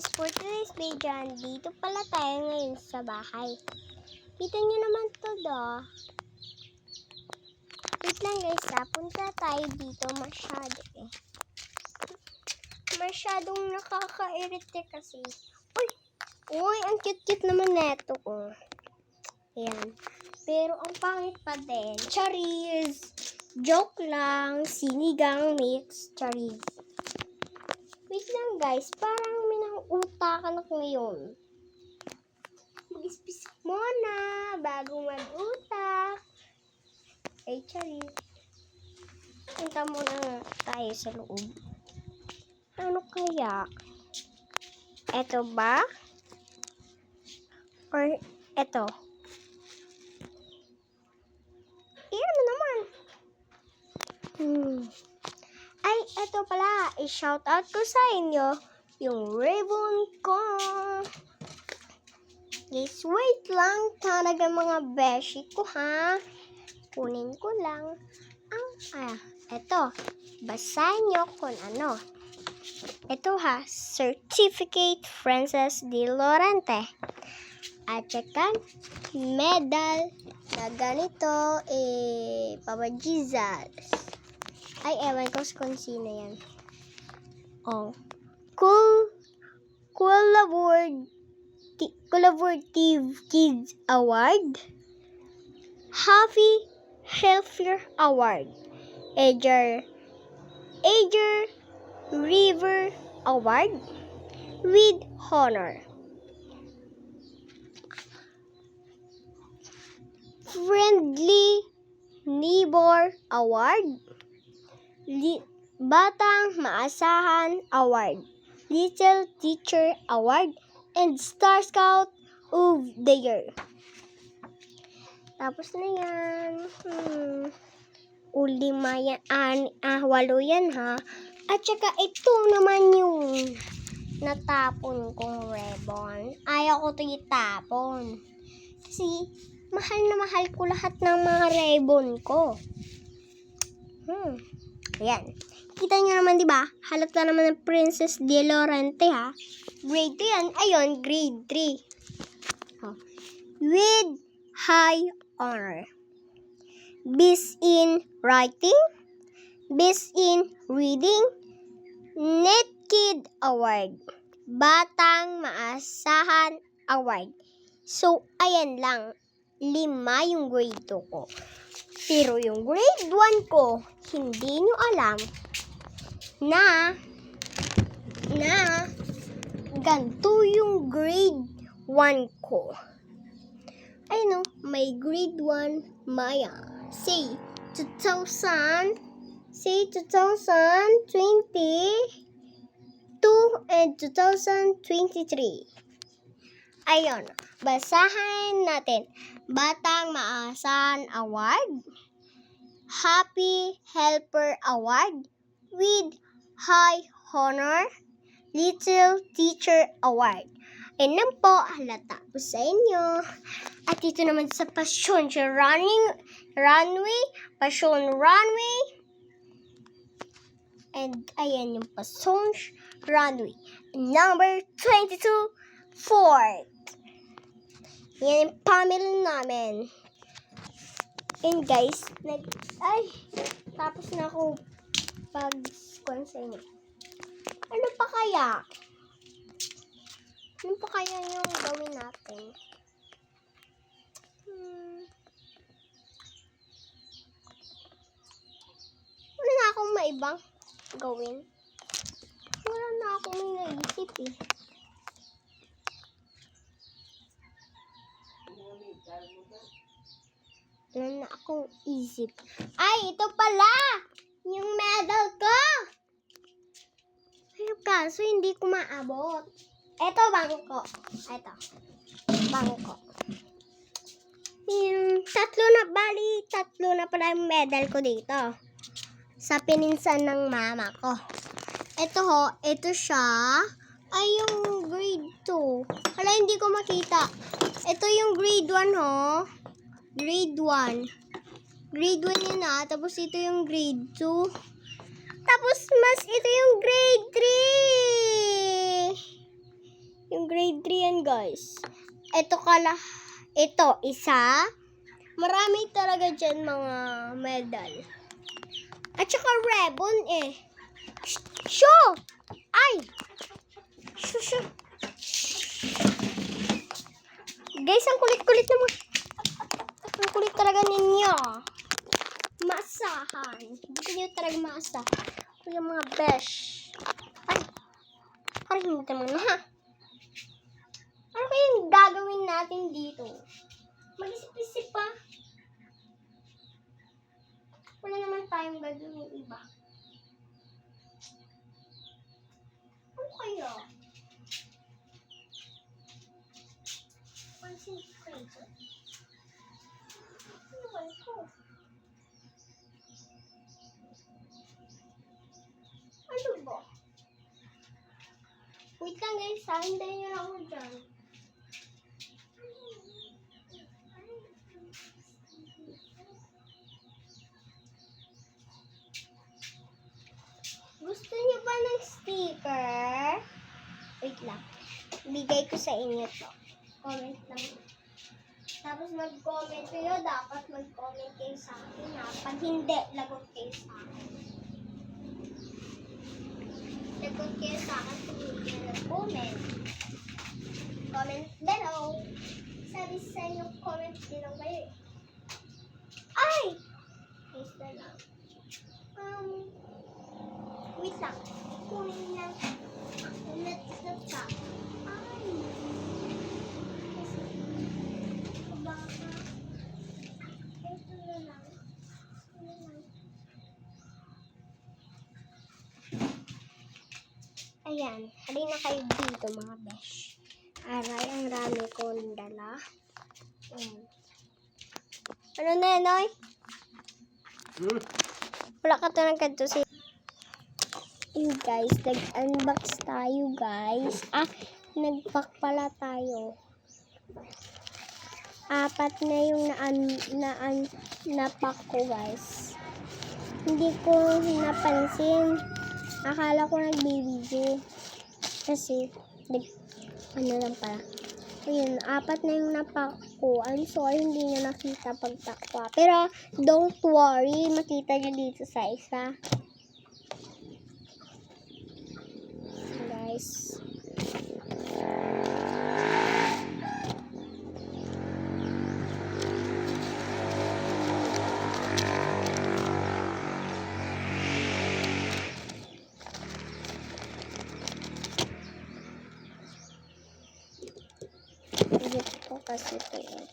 guys, for today's video, dito pala tayo ngayon sa bahay. Kita nyo naman to do. Wait lang guys, punta tayo dito masyadong nakaka-irite kasi. Uy, ang cute-cute naman neto ko. Ayan. Pero ang pangit pa din. Charis! Joke lang. Sinigang mix. Charis. Wait lang guys, parang may nang-utakan ako ngayon. Mag-ispisik muna bago mag-utak. Ay, charis. Punta muna tayo sa loob. Ano kaya? Eto ba? Or eto? Ano naman? Ay, eto pala. I-shout out ko sa inyo yung ribbon ko. Guys, wait lang. Talaga mga beshi ko ha. Kunin ko lang ang, eto. Basahin nyo kung ano. Ito ha, Certificate Frances D. Lorente. At saka, medal na ganito, Papa Jesus. Ay, ewan ko kung sino yan. Collaborative Kids Award. Happy Healthier Award. Edgar River Award with honor. Friendly Neighbor Award. Batang Maasahan Award. Little Teacher Award and Star Scout of the Year. Tapos na yan. Ulima yan. Walo yan ha. At saka ito naman yung natapon kong ribbon. Ayaw ko ito itapon. Kasi mahal na mahal ko lahat ng mga ribbon ko. Ayan. Kita nyo naman diba? Halata naman ng Princess De Lorente ha. Grade 2 yan. Ayun, grade 3. With high honor. Best in writing. Best in reading. Net Kid Award. Batang Maasahan Award. So, ayan lang. 5 yung grade 2 ko. Pero yung grade 1 ko, hindi nyo alam na ganito yung grade 1 ko. Ayun may grade 1 Maya. Say 2022 and 2023. Ayun, basahin natin. Batang Maasahan Award, Happy Helper Award with high honor, Little Teacher Award. Ayun lang po, halata po sa inyo. At dito naman sa Passion Runway. And ayan yung Passion Runway. Number 22, 4. Yan yung family namin. And guys, tapos na ako pag-scan sa inyo. Ano pa kaya? Ano pa kaya yung gawin natin? Wala na akong maibang gawin. Wala na akong may naisip eh. Wala na akong isip. Ay, ito pala! Yung medal ko! Ay, kaso hindi ko maabot. Ito, bangko. Ito. Bangko. Tatlo na pala yung medal ko dito. Sa pininsan ng mama ko. Ito siya. Ay, yung grade 2. Hala, hindi ko makita. Ito yung grade 1 ho. Grade 1. Grade 1 yun na. Tapos ito yung grade 2. Tapos mas ito yung grade 3. Ayan guys. Ito, isa. Marami talaga dyan mga medal. At saka ribbon eh. Shoo! Ay! Shoo! Guys, ang kulit-kulit naman. Ang kulit talaga ninyo. Maasahan. Hindi nyo talaga maasahan. Yung mga besh. Ay! Parang hindi naman ha. Ano kayang gagawin natin dito? Mag-isip-isip pa. Wala naman tayong gagawin iba. Ano kaya? Concentrator. Ano ko? Ano ba? Wait lang guys, hintayin nyo lang ako dyan. Gusto niyo ba ng sticker? Wait lang. Bigay ko sa inyo to. Comment lang. Tapos mag-comment kayo. Dapat mag-comment kayo sa akin ha. Pag hindi, lagot kayo sa akin. Lagot kayo sa akin kung hindi na nag-comment. Comment below. Sabi sa inyo, comment below kayo eh. Ay! Guys na lang. Wait lang. Kunin lang. Let's ka. Ay. Baka. Ito na lang. Ayan. Halina kayo dito mga besh. Aray, ang rami ko dala. Ayan. Ano na yan, oy? Wala ka to ng kanto si... You guys, nag-unbox tayo guys. Nag-pack pala tayo. 4 na yung na-pack ko guys. Hindi ko napansin. Akala ko nag-video. Kasi, ano lang pala. Ayun, 4 na yung na-pack ko. I'm sorry, hindi nyo nakita pag-pack ko. Pero, don't worry. Makita nyo dito sa isa. Guys. Dito kasi ito eh.